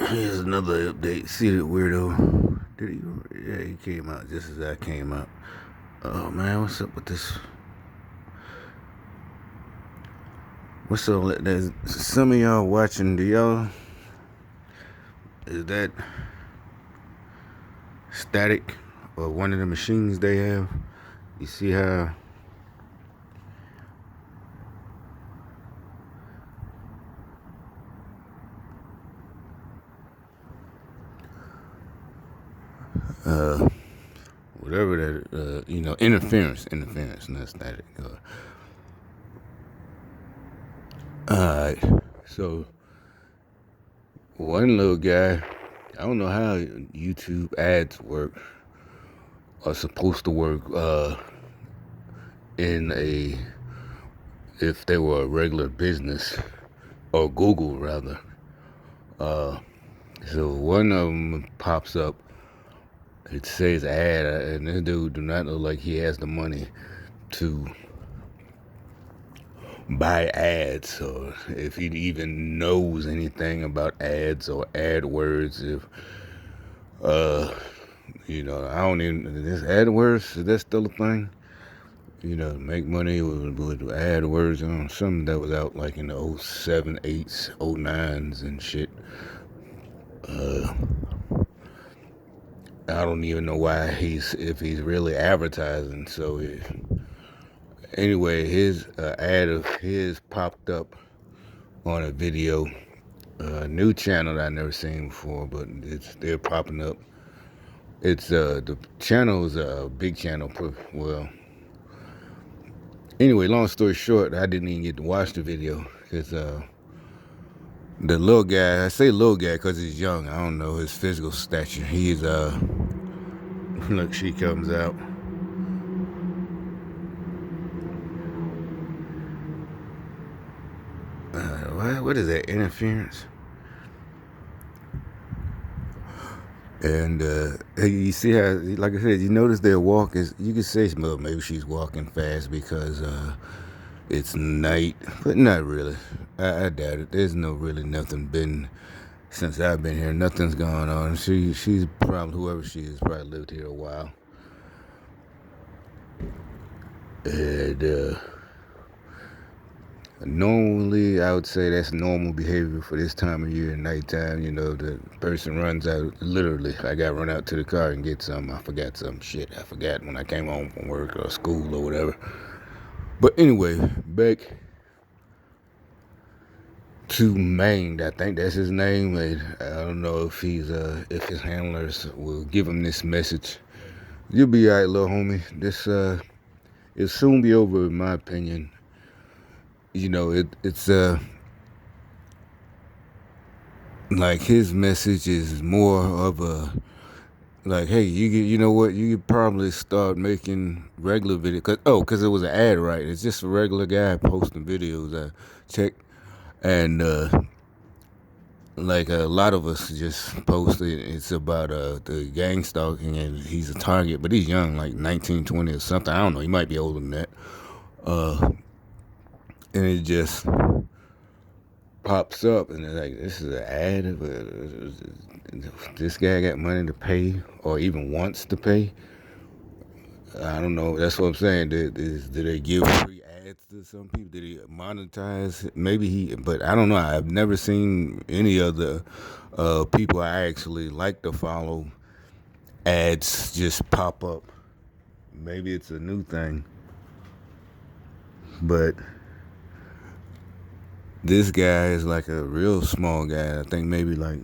Here's another update. See that weirdo? Did he? Yeah, he came out just as I came out. Oh man, what's up with this? What's up? There's some of y'all watching. Do y'all? Is that static or one of the machines they have? You see how? Uh, Whatever that. Interference, not static. Alright, so one little guy, I don't know how YouTube ads work, are supposed to work in a, if they were a regular business, or Google rather. So one of them pops up, it says ad, and this dude do not look like he has the money to buy ads, or if he even knows anything about ads or AdWords. If I don't even, this AdWords, is that still a thing? Make money with AdWords on something that was out like in the '07, '08s, '09s and shit. I don't even know why if he's really advertising. So anyway, his ad of his popped up on a video, a new channel that I never seen before, but they're popping up. It's the channel is a big channel. Well, anyway, long story short, I didn't even get to watch the video because the little guy, I say little guy because he's young. I don't know his physical stature. He's look, she comes out. What is that, interference? And you see how, like I said, you notice their walk is, you could say, well, maybe she's walking fast because it's night, but not really. I doubt it. There's nothing been, since I've been here, nothing's gone on. She's probably, whoever she is, probably lived here a while. And normally, I would say that's normal behavior for this time of year, nighttime. The person runs out. Literally, I got run out to the car and get some. I forgot some shit. I forgot when I came home from work or school or whatever. But anyway, back to Maine. I think that's his name. And I don't know if if his handlers will give him this message. You'll be alright, little homie. This it'll soon be over, in my opinion. It's like his message is more of a, like, hey, you know what, you could probably start making regular videos, cause it was an ad, right? It's just a regular guy posting videos. I checked, and like a lot of us just posted. It's about the gang stalking, and he's a target, but he's young, like 19, 20 or something. I don't know. He might be older than that. And it just pops up, and it's like, this is an ad. This guy got money to pay, or even wants to pay. I don't know. That's what I'm saying. Did they give free ads to some people? Did he monetize? Maybe but I don't know. I've never seen any of the people I actually like to follow ads just pop up. Maybe it's a new thing, but this guy is like a real small guy. I think maybe like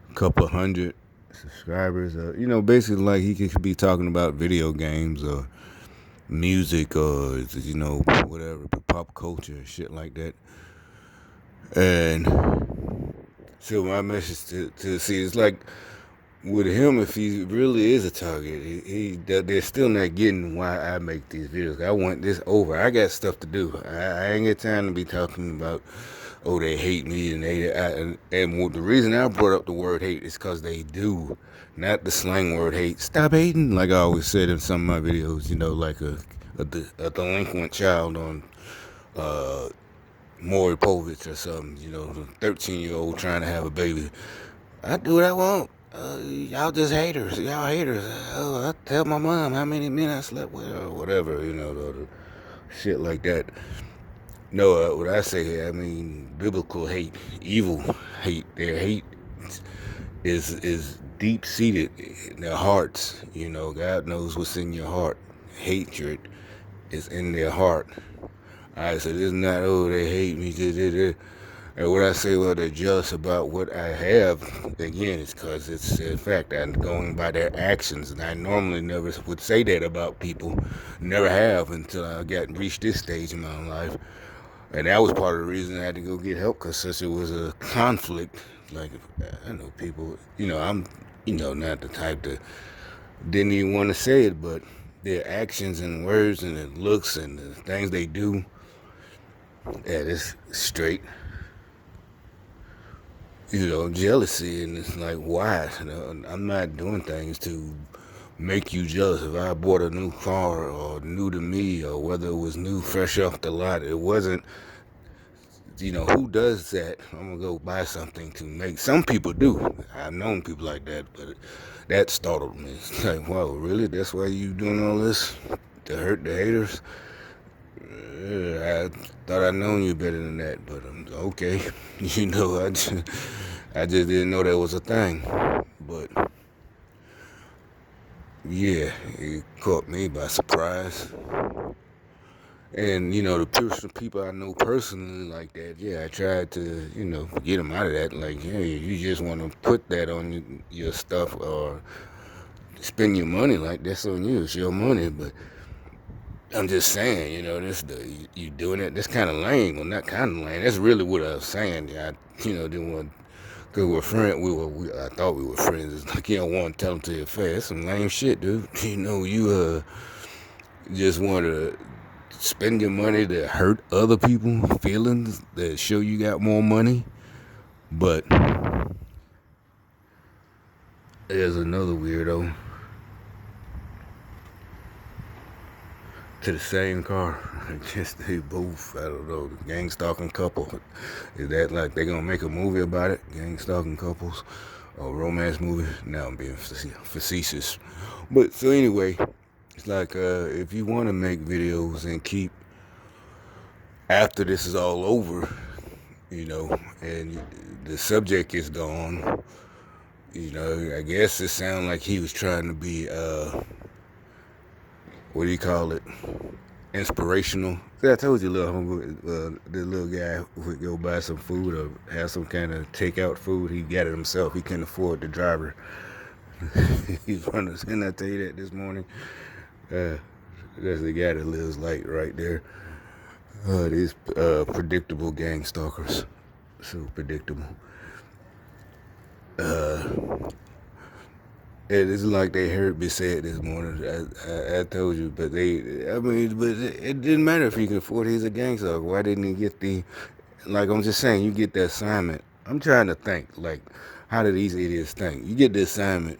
a couple hundred subscribers. Basically like he could be talking about video games or music or whatever, pop culture, shit like that. And so my message to see is like, with him, if he really is a target, they're still not getting why I make these videos. I want this over. I got stuff to do. I ain't got time to be talking about, oh, they hate me, and the reason I brought up the word hate is because they do, not the slang word hate. Stop hating, like I always said in some of my videos. Like a delinquent child on Maury Povich or something. A 13-year-old trying to have a baby. I do what I want. Y'all just haters. Y'all haters. I tell my mom how many men I slept with or whatever, the shit like that. No, what I say here, I mean biblical hate, evil hate. Their hate is deep seated in their hearts. God knows what's in your heart. Hatred is in their heart. I said, it's not, they hate me. And what I say, well, they're jealous about what I have, again, it's because it's, in fact, I'm going by their actions. And I normally never would say that about people. Never have until I reached this stage in my life. And that was part of the reason I had to go get help, because since it was a conflict, like, I know people, I'm, not the type that didn't even want to say it, but their actions and words and the looks and the things they do, yeah, it's straight, jealousy. And it's like, why? I'm not doing things to make you jealous. If I bought a new car or new to me, or whether it was new, fresh off the lot, it wasn't, who does that? I'm gonna go buy something to make. Some people do. I've known people like that, but that startled me. It's like, wow, really? That's why you doing all this? To hurt the haters? I thought I'd known you better than that, but okay. I just didn't know that was a thing. But yeah, it caught me by surprise. And, the people I know personally like that, yeah, I tried to, get them out of that. Like, hey, you just want to put that on your stuff or spend your money, like, that's on you. It's your money. But I'm just saying, you doing it, that's kind of lame. Well, not kind of lame. That's really what I was saying. I, didn't want, because we're friends, I thought we were friends. It's like, you don't want to tell them to your face. That's some lame shit, dude. You just want to spend your money to hurt other people's feelings that show you got more money. But there's another weirdo to the same car. I guess they both, I don't know, the gang stalking couple. Is that like they gonna make a movie about it? Gang stalking couples? Or romance movie? Now I'm being facetious. But so anyway, it's like if you want to make videos and keep, after this is all over, and the subject is gone, I guess it sounded like he was trying to be, what do you call it? Inspirational. See, I told you, the little guy would go buy some food or have some kind of takeout food. He got it himself. He couldn't afford the driver. He's running. Didn't I tell you that this morning? That's the guy that lives like right there. These predictable gang stalkers. So predictable. It's like they heard me say it this morning. I told you, but it didn't matter if he could afford it. He's a gangster. Why didn't he get like, I'm just saying, you get the assignment. I'm trying to think, like, how do these idiots think? You get the assignment.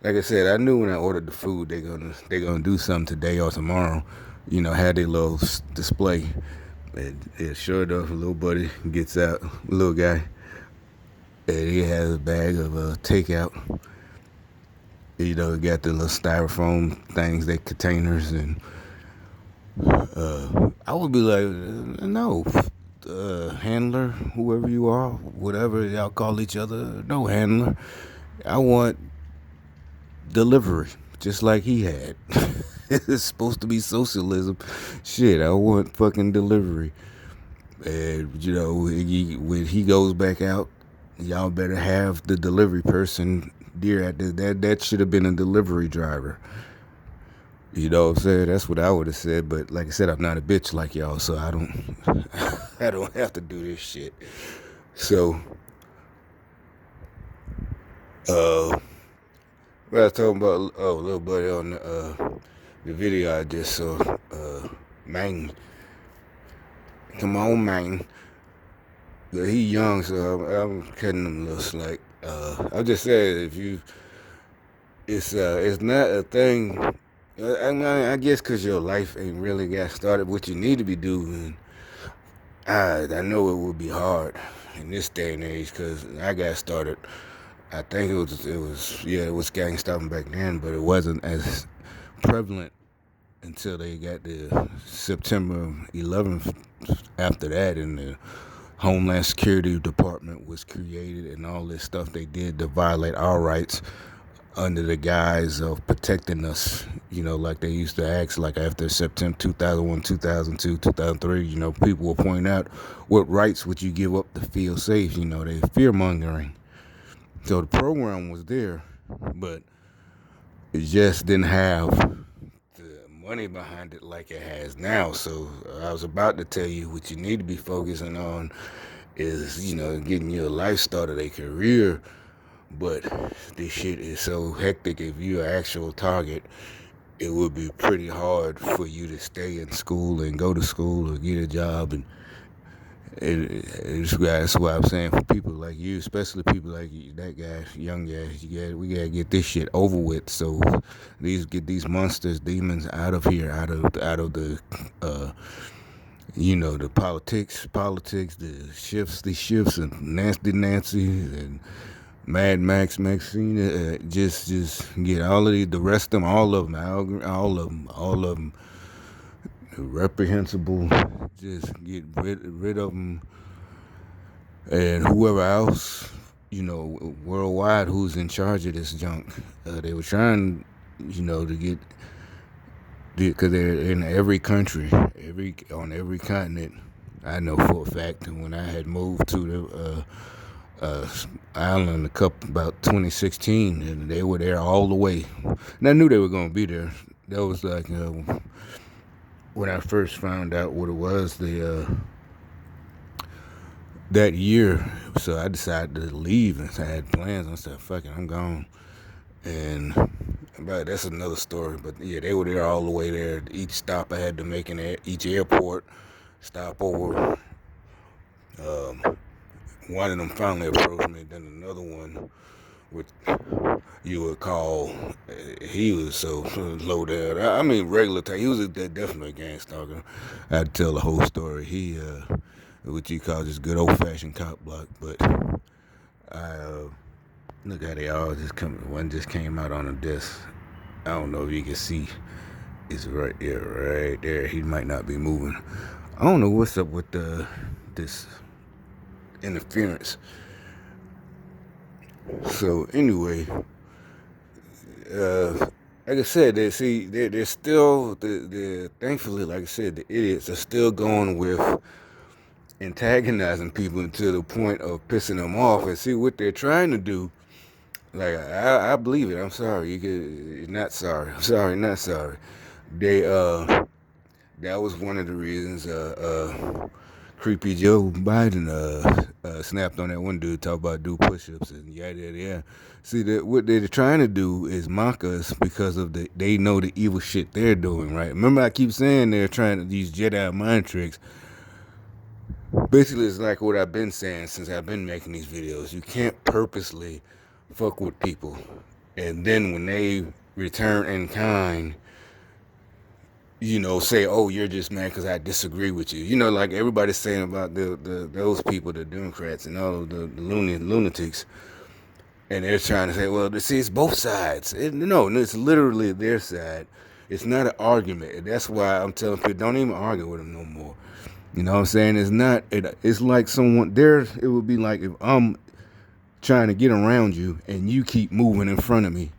Like I said, I knew when I ordered the food, they're gonna do something today or tomorrow. Had their little display. And sure enough, little buddy gets out, little guy, and he has a bag of takeout. Got the little styrofoam things, they containers, and I would be like, no, handler, whoever you are, whatever y'all call each other, no handler. I want delivery, just like he had. It's supposed to be socialism. Shit, I want fucking delivery. And, when he goes back out, y'all better have the delivery person there at that should have been a delivery driver. You know what I'm saying? That's what I would have said. But like I said, I'm not a bitch like y'all, so I don't I don't have to do this shit. So what I was talking about, little buddy on the video I just saw, man. Come on, man. But he young, so I'm cutting him a little slack. I just said, it's not a thing. I guess because your life ain't really got started what you need to be doing. I know it would be hard in this day and age because I got started. I think it was gang stalking back then, but it wasn't as prevalent until they got the September 11th. After that, and the Homeland Security Department was created, and all this stuff they did to violate our rights under the guise of protecting us. Like they used to ask, like after September 2001, 2002, 2003. People will point out, what rights would you give up to feel safe? They fear mongering. So the program was there, but it just didn't have the money behind it like it has now. So I was about to tell you what you need to be focusing on is, getting your life started, a career. But this shit is so hectic. If you're an actual target, it would be pretty hard for you to stay in school and go to school or get a job. And that's why I'm saying, for people like you, especially people like you, that guy, young guys, we gotta get this shit over with. So get these monsters, demons out of here, out of the the politics, the shifts, and nasty Nancy and Mad Max, Maxine, just get all of the rest of them, all of them, reprehensible. Just get rid of them, and whoever else, worldwide, who's in charge of this junk. They were trying, to get, because they're in every country, on every continent. I know for a fact. And when I had moved to the island about 2016, and they were there all the way. And I knew they were going to be there. That was like when I first found out what it was that year. So I decided to leave, and I had plans. I said, fuck it, I'm gone. And but that's another story. But yeah, they were there all the way there. Each stop I had to make in each airport, stop over. One of them finally approached me, then another one, which you would call, he was so low down. I mean, regular type. He was definitely a gang stalker. I had to tell the whole story. He, what you call just good old fashioned cop block. But look how they all just come. One just came out on a desk. I don't know if you can see. It's right there, right there. He might not be moving. I don't know what's up with this interference. So anyway, like I said, they're still, thankfully, like I said, the idiots are still going with antagonizing people to the point of pissing them off. And see what they're trying to do. Like I believe it. I'm sorry. Not sorry. I'm sorry. Not sorry. They that was one of the reasons creepy Joe Biden snapped on that one dude, talk about do push-ups and yada yada yada. See, that what they're trying to do is mock us because of they know the evil shit they're doing, right? Remember, I keep saying they're trying to use Jedi mind tricks. Basically, it's like what I've been saying since I've been making these videos. You can't purposely fuck with people, and then when they return in kind, say, oh, you're just mad because I disagree with you. Like everybody's saying about those people, the Democrats and all of the lunatics, and they're trying to say, well, see, it's both sides. No, it's literally their side. It's not an argument. And that's why I'm telling people, don't even argue with them no more. You know what I'm saying? It's not. It's like someone there. It would be like if I'm trying to get around you and you keep moving in front of me,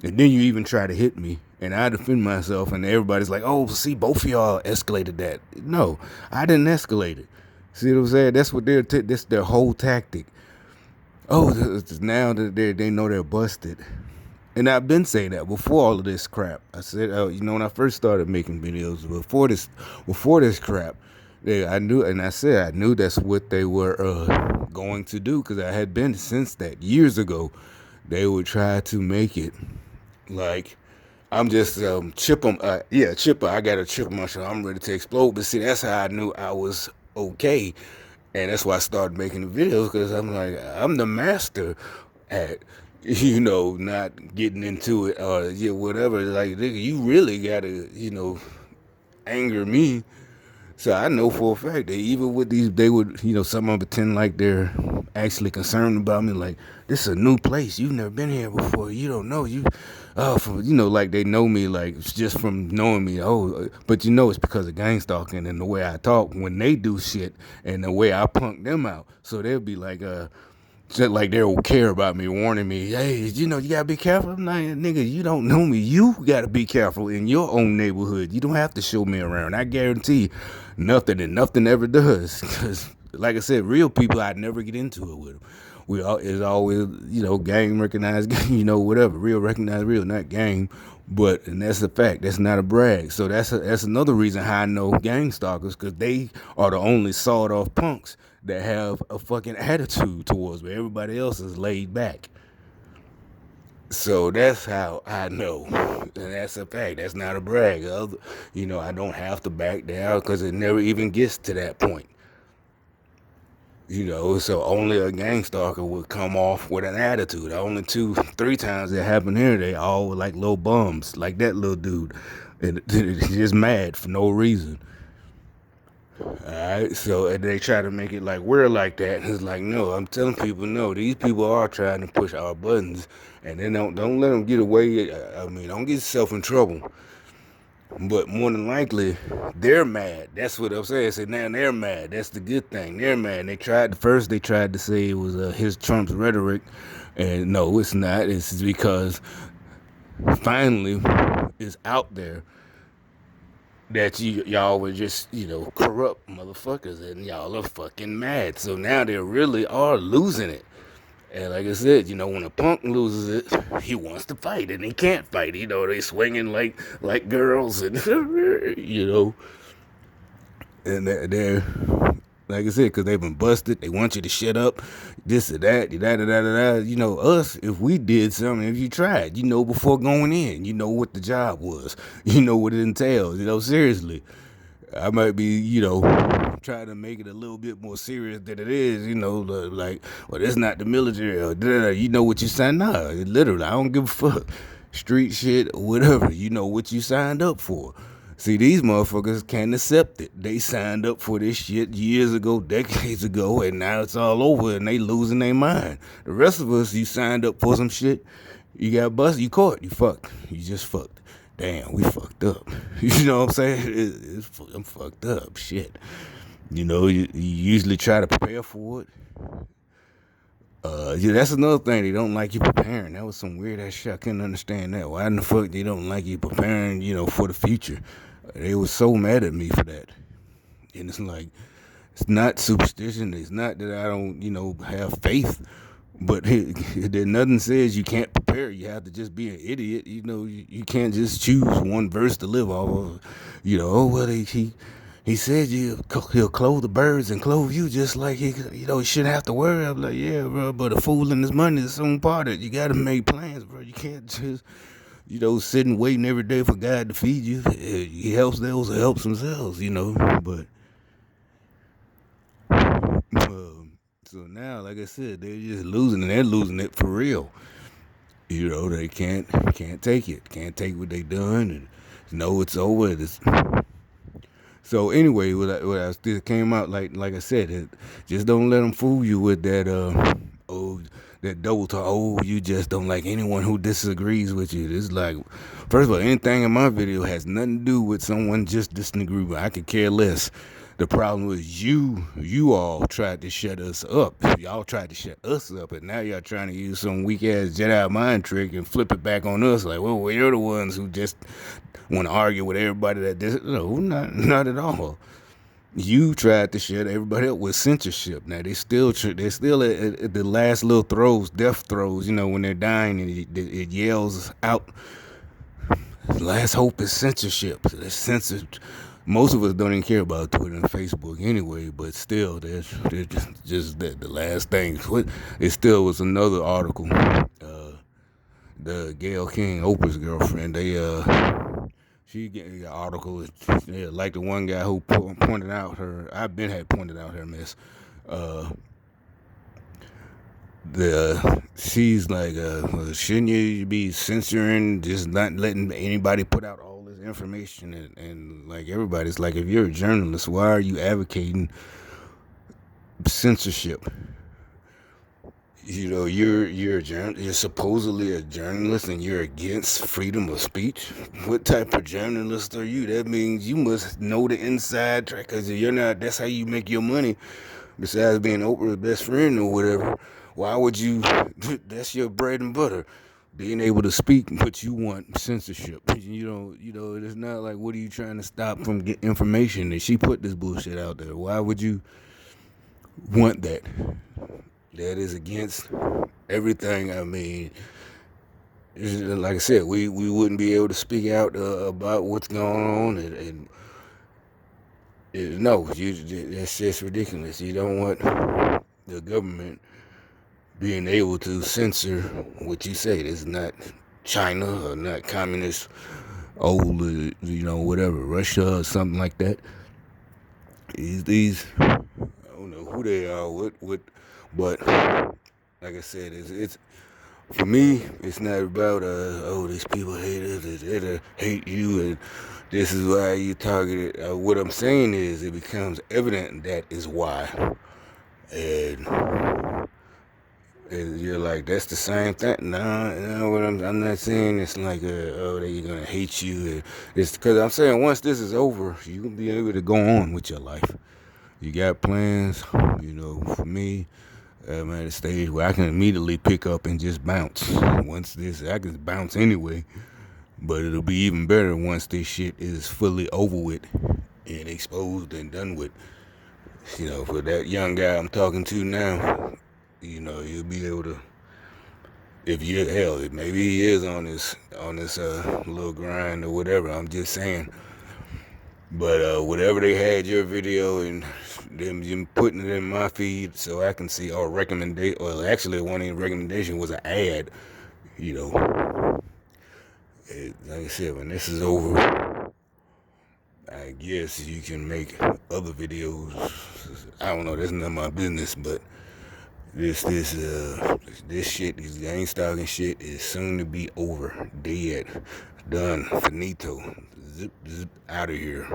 and then you even try to hit me, and I defend myself, and everybody's like, oh, see, both of y'all escalated that. No, I didn't escalate it. See what I'm saying? That's what that's their whole tactic. Oh, now that they know they're busted. And I've been saying that before all of this crap. I said, when I first started making videos, before this crap, I knew that's what they were going to do, because I had been since that years ago. They would try to make it like I'm just chipper. I got a chip on my shoulder. I'm ready to explode. But see, that's how I knew I was okay, and that's why I started making the videos, because I'm like, I'm the master at not getting into it or whatever. Like, nigga, you really gotta anger me. So I know for a fact that even with these, they would some of them pretend like they're actually concerned about me. Like, this is a new place. You've never been here before. You don't know. Like they know me, like just from knowing me. But it's because of gang stalking and the way I talk when they do shit and the way I punk them out. So they'll be like, just like they will care about me, warning me, hey, you gotta be careful. I'm like, nigga, you don't know me. You gotta be careful in your own neighborhood. You don't have to show me around. I guarantee nothing, and nothing ever does. Because, like I said, real people, I'd never get into it with them. It's always, gang recognized, whatever. Real recognized real, not gang. And that's a fact. That's not a brag. So that's another reason how I know gang stalkers, because they are the only sawed off punks that have a fucking attitude towards me. Everybody else is laid back. So that's how I know. And that's a fact. That's not a brag. I don't have to back down because it never even gets to that point. So only a gang stalker would come off with an attitude. Only 2-3 times that happened here, they all were like little bums, like that little dude. And just mad for no reason. Alright, so they try to make it like we're like that. And it's like, no, I'm telling people, no, these people are trying to push our buttons. And then don't let them get away. Don't get yourself in trouble. But more than likely, they're mad. That's what I'm saying. So now they're mad. That's the good thing. They're mad. And they tried to say it was his Trump's rhetoric. And no, it's not. It's because finally it's out there that y'all were just, corrupt motherfuckers, and y'all are fucking mad. So now they really are losing it. And like I said, when a punk loses it, he wants to fight, and he can't fight. They swinging like girls, and and they're like I said, because they've been busted. They want you to shut up, this or that, da da da da da. Us, if we did something, if you tried, before going in, what the job was, what it entails. Seriously, I might be, trying to make it a little bit more serious than it is, like, well, it's not the military, or what you signed up. Nah, literally, I don't give a fuck. Street shit, whatever, what you signed up for. See, these motherfuckers can't accept it. They signed up for this shit years ago, decades ago, and now it's all over, and they losing their mind. The rest of us, you signed up for some shit, you got busted, you caught, you fucked. You just fucked. Damn, we fucked up. You know what I'm saying? I'm fucked up. Shit. You usually try to prepare for it. That's another thing. They don't like you preparing. That was some weird ass shit. I couldn't understand that. Why in the fuck they don't like you preparing, for the future? They were so mad at me for that. And it's like, it's not superstition. It's not that I don't, have faith. But there nothing says you can't prepare. You have to just be an idiot. You can't just choose one verse to live off of. He said he'll clothe the birds and clothe you just like he shouldn't have to worry. I'm like, yeah, bro, but a fool and his money is some part of it. You got to make plans, bro. You can't just, sitting waiting every day for God to feed you. He helps those who helps themselves, but. So now, like I said, they're just losing, and they're losing it for real. They can't take it. Can't take what they done, and know it's over. So anyway, what I still came out like I said, just don't let them fool you with that that double talk. Oh, you just don't like anyone who disagrees with you. It's like, first of all, anything in my video has nothing to do with someone just disagreeing with. I could care less. The problem was you all tried to shut us up. Y'all tried to shut us up, and now y'all trying to use some weak ass Jedi mind trick and flip it back on us. Like, well, we're the ones who just want to argue with everybody that no, not at all. You tried to shut everybody up with censorship. Now they're still at the last little throws, death throws. When they're dying, and it yells out. Last hope is censorship. So they're censored. Most of us don't even care about Twitter and Facebook anyway, but still, they're just the last thing. It still was another article. The Gayle King, Oprah's girlfriend, she gave an article, like the one guy who pointed out had pointed out her mess. She's like, shouldn't you be censoring, just not letting anybody put out all this information? And like everybody's like, if you're a journalist, why are you advocating censorship? you're supposedly a journalist and you're against freedom of speech. What type of journalist are you? That means you must know the inside track, because you're not. That's how you make your money. Besides being Oprah's best friend or whatever, why would you? That's your bread and butter, being able to speak, but you want censorship. It's not like, what are you trying to stop from get information? And she put this bullshit out there. Why would you want that? That is against everything. I mean, like I said, we wouldn't be able to speak out about what's going on, no, that's just ridiculous. You don't want the government being able to censor what you say. This is not China or not communist, old, whatever, Russia or something like that. These I don't know who they are, but like I said, it's for me, it's not about these people hate us, they hate you, and this is why you targeted. What I'm saying is, it becomes evident that is why, and you're like, that's the same thing. No, what I'm not saying it's like, they're gonna hate you. It's because I'm saying, once this is over, you can be able to go on with your life. You got plans, for me. I'm at a stage where I can immediately pick up and just bounce. I can bounce anyway, but it'll be even better once this shit is fully over with and exposed and done with. For that young guy I'm talking to now, you'll be able to, if you hell, maybe he is on this little grind or whatever. I'm just saying. But whatever they had your video and them putting it in my feed so I can see, or recommendation, or actually one of the recommendation was an ad, like I said, when this is over, I guess you can make other videos. I don't know, that's none of my business, but this shit, this gang stalking shit is soon to be over, dead, done, finito, zip, out of here.